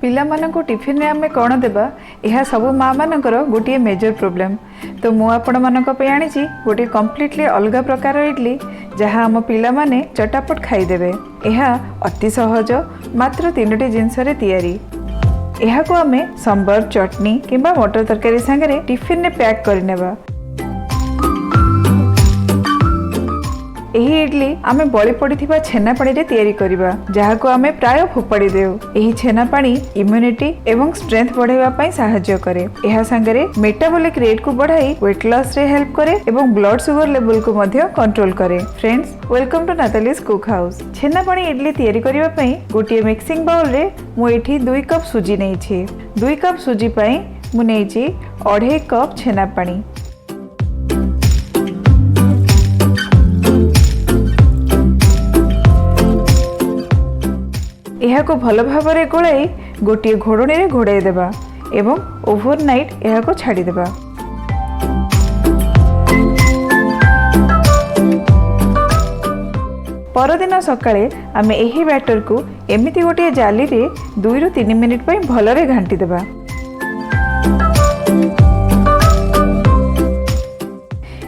पिलामानंको tiffin रे आमे कौन देबा यह सब माँ मानकर गोटे मेजर प्रोब्लेम। तो मु आपण मानक पे आनी गोटे कम्प्लीटली अलग प्रकार इडली जहाँ आम पिला माने चटापट खाईदेवे। यह अति सहज मात्र 3टी जिनस तैयारी। यह को आमे सांबर चटनी किंबा मटर तरकारी सांगरे टिफिन ने पैक करनेबा। एही इडली आमे बळी पड़िथिबा छेना पानी रे तैयारी करिबा जहा को आमे प्राय फोपाड़ी देउ। एही छेना पानी इम्यूनिटी एवं स्ट्रेंथ बढ़ाइबा पई सहायता करे। एहा संगरे मेटाबॉलिक रेट को बढ़ाई वेट लॉस रे हेल्प करे एवं ब्लड शुगर लेवल को मध्य कंट्रोल करे। Friends, welcome to Natalie's cook house. छेना पानी इडली तैयारी करिबा पई गोटे मिक्सिंग बाउल रे मु एठी 2 कप सुजी नै छी। 2 कप सुजी पई मु नै छी 2.5 कप छेना पानी। यह को भल भाव में गोलाई गोटे घोड़णी रे घोड़ाई देबा एवं ओवरनाइट यह को छाड़ी देबा। परदिन सकाळे आमे एही बैटर को एमिति गोटे जाली रे 2 ରୁ 3 मिनिट पई भलरे घांटी देबा।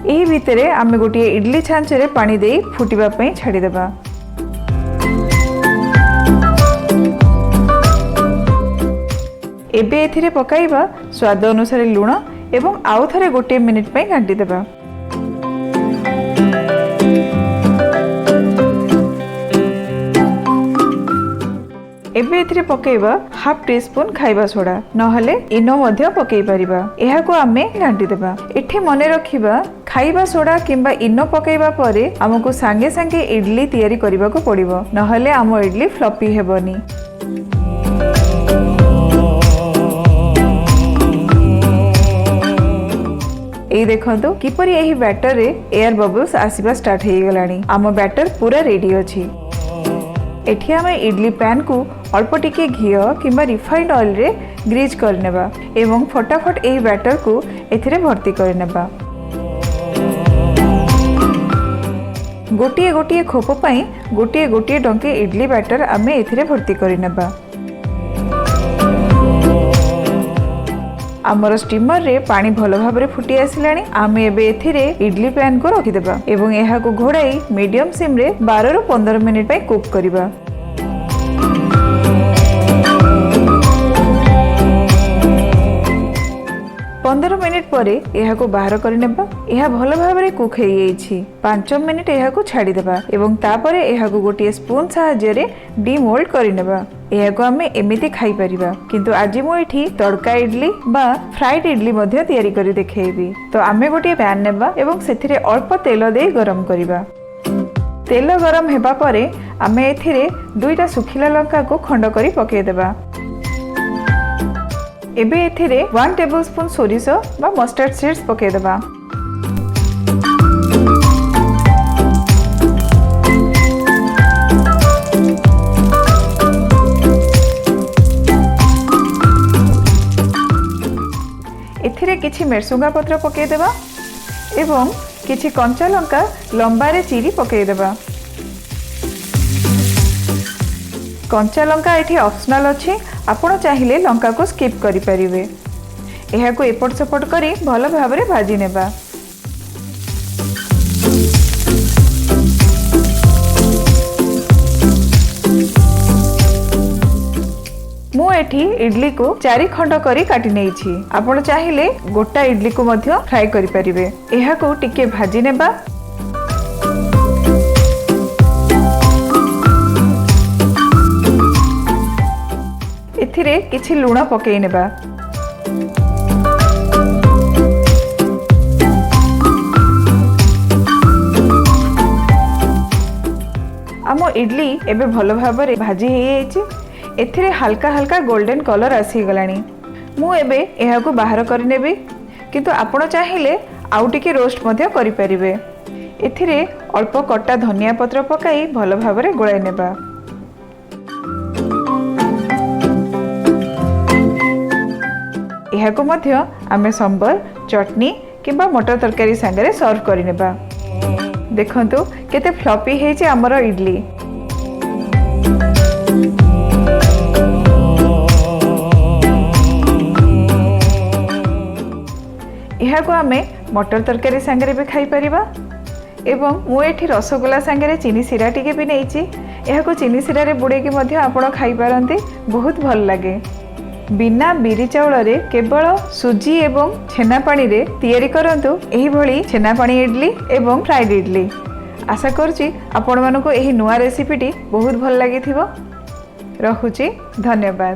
एही भितरे आमे गोटे इडली छांच रे पानी देई फुटिबा पई छाड़ी देबा। एबे एथिरे पकाइबा स्वाद अनुसार लुण एवं आउ थरे गोटे मिनिट पई घांटी देबा। एबे एथिरे पकाइबा हाफ टी स्पून खाइबा सोडा नहले इनो मध्य पकाई परिबा। एहा को आमे घांटी देबा। एठी मने रखिबा खाइबा सोडा किंबा इनो पकाइबा परे हमको सांगे सांगे इडली तैयारी करिबा को पड़िबो नहले आम इडली फ्लॉपी हेबनी। एई देखंतु किपरि एही बैटर रे एयर बबल्स आसीबा स्टार्ट हे गलानी। आम बैटर पूरा रेडी अछि। एठी आमे इडली पैन को अल्प टिके घी किंबा रिफाइंड ऑयल रे ग्रीज करनेबा एवं फटाफट एही बैटर को एथिरे भर्ती करनेबा। गोटिए गोटिए खोप पई गोटिए गोटिए डंके इडली बैटर आमे एथिरे भर्ती करनेबा। आमर स्टीमर रे पानी भल भाव रे फुटी आसिलानी। आमे एबे एथिरे इडली पैन को रखि देबा एवं एहा को घोड़ाई मीडियम सिम रे 12 ରୁ 15 मिनिट पई कुक करिबा। पंद्रह मिनिट परे एहा को बाहर करनेबा। एहा भल भाव रे कुक हे येछि। 5 मिनिट एहा को छाड़ी देबा एवं तापरे एहा को गोटे स्पून सहायता रे डीमोल्ड करिनेबा। एहा को आमे एमिति खाई परिबा किंतु आज मु एठी तड़का इडली बा फ्राइड इडली मध्य तैयारी करी देखैबी। तो आमे गोटे पैन नेबा एवं सेथिरे अल्प तेल दे गरम करिबा। तेल गरम हेबा परे आमे एथिरे 2टा सुखिला लंका को खंड करी पके देबा। एबे एथिरे 1 टेबलस्पून सोरिष बा मस्टर्ड सीड्स पके देबा। एथिरे किछि मेरसुंगा पत्र पके देबा एवं किछि कंचा लंका लंबा रे चिरी पके देबा। कंचा लंका एठी ऑप्शनल अछि। आपण चाहिले लंका को स्किप करि परिबे। एहा को एपट सपट करी भल भाव रे भाजी नेबा। मु एठी इडली को 4 खंड करी काटी नै छी। आपण चाहिले गोटा इडली को मध्य फ्राई करि परिबे। एहा को टिके भाजी नेबा। एथिरे किछि लुण पकेइ नेबा। आम इडली एबे भल भाव रे भाजी हे येछि। एथिरे हल्का हल्का गोल्डन कलर आसी गलानी। मु एबे एहा को बाहर करि नेबी किंतु आपण चाहिले आउ टिके रोस्ट मध्य करि परिबे। एथिरे अल्प कटा धनिया पत्र पकाई भल भाव रे गोळाई नेबा। एहाको मध्य आमे सांबर चटनी किंबा मटर तरकारी संगे सर्व करिनेबा। देखंतु केते फ्लॉपी हेछि हमर इडली। ଏହାକୁ ଆମେ ମଟର ତରକାରୀ ସାଙ୍ଗରେ ବି ଖାଇପାରିବା। ଏବଂ ମୁଁ ଏଠି ରସଗୋଲା ସାଙ୍ଗରେ ଚିନି ଶିରା ଟିକେ ବି ନେଇଛି। ଏହାକୁ ଚିନି ଶିରାରେ ବୁଡ଼େଇକି ମଧ୍ୟ ଆପଣ ଖାଇପାରନ୍ତି, ବହୁତ ଭଲ ଲାଗେ। ବିନା ବିରି ଚାଉଳରେ କେବଳ ସୁଜି ଏବଂ ଛେନା ପାଣିରେ ତିଆରି କରନ୍ତୁ ଏହିଭଳି ଛେନାପାଣି ଇଡଲି ଏବଂ ଫ୍ରାଇଡ୍ ଇଡଲି। ଆଶା କରୁଛି ଆପଣମାନଙ୍କୁ ଏହି ନୂଆ ରେସିପିଟି ବହୁତ ଭଲ ଲାଗିଥିବ। ରହୁଛି, ଧନ୍ୟବାଦ।